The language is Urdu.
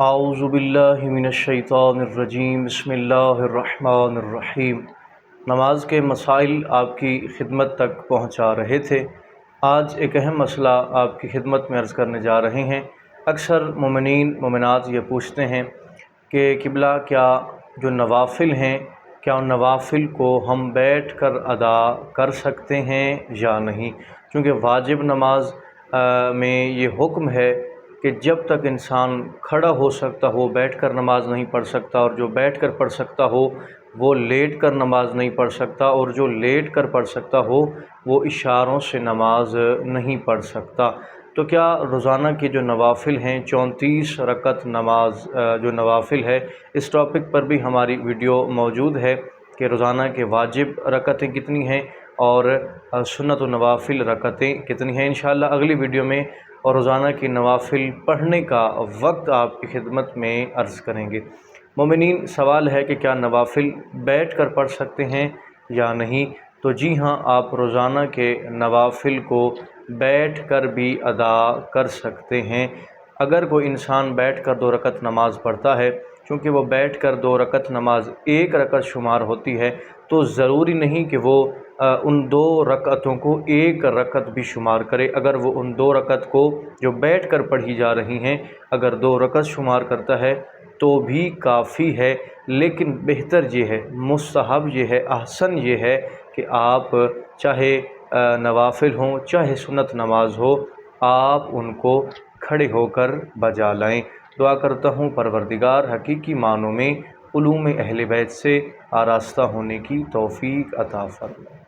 اعوذ باللہ من الشیطان الرجیم بسم اللہ الرحمن الرحیم۔ نماز کے مسائل آپ کی خدمت تک پہنچا رہے تھے۔ آج ایک اہم مسئلہ آپ کی خدمت میں عرض کرنے جا رہے ہیں۔ اکثر مومنین مومنات یہ پوچھتے ہیں کہ قبلہ کیا جو نوافل ہیں، کیا ان نوافل کو ہم بیٹھ کر ادا کر سکتے ہیں یا نہیں؟ چونکہ واجب نماز میں یہ حکم ہے کہ جب تک انسان کھڑا ہو سکتا ہو بیٹھ کر نماز نہیں پڑھ سکتا، اور جو بیٹھ کر پڑھ سکتا ہو وہ لیٹ کر نماز نہیں پڑھ سکتا، اور جو لیٹ کر پڑھ سکتا ہو وہ اشاروں سے نماز نہیں پڑھ سکتا۔ تو کیا روزانہ کے جو نوافل ہیں 34 رکعت نماز جو نوافل ہے، اس ٹاپک پر بھی ہماری ویڈیو موجود ہے کہ روزانہ کے واجب رکعتیں کتنی ہیں اور سنت و نوافل رکعتیں کتنی ہیں۔ انشاءاللہ اگلی ویڈیو میں اور روزانہ کی نوافل پڑھنے کا وقت آپ کی خدمت میں عرض کریں گے۔ مومنین سوال ہے کہ کیا نوافل بیٹھ کر پڑھ سکتے ہیں یا نہیں؟ تو جی ہاں، آپ روزانہ کے نوافل کو بیٹھ کر بھی ادا کر سکتے ہیں۔ اگر کوئی انسان بیٹھ کر 2 رکعت نماز پڑھتا ہے، چونکہ وہ بیٹھ کر 2 رکعت نماز 1 رکعت شمار ہوتی ہے، تو ضروری نہیں کہ وہ ان 2 رکعتوں کو 1 رکعت بھی شمار کرے۔ اگر وہ ان 2 رکعت کو جو بیٹھ کر پڑھی جا رہی ہیں اگر 2 رکعت شمار کرتا ہے تو بھی کافی ہے، لیکن بہتر یہ ہے، مستحب یہ ہے، احسن یہ ہے کہ آپ چاہے نوافل ہوں چاہے سنت نماز ہو، آپ ان کو کھڑے ہو کر بجا لائیں۔ دعا کرتا ہوں پروردگار حقیقی معنوں میں علوم اہل بیت سے آراستہ ہونے کی توفیق عطا فرمائے۔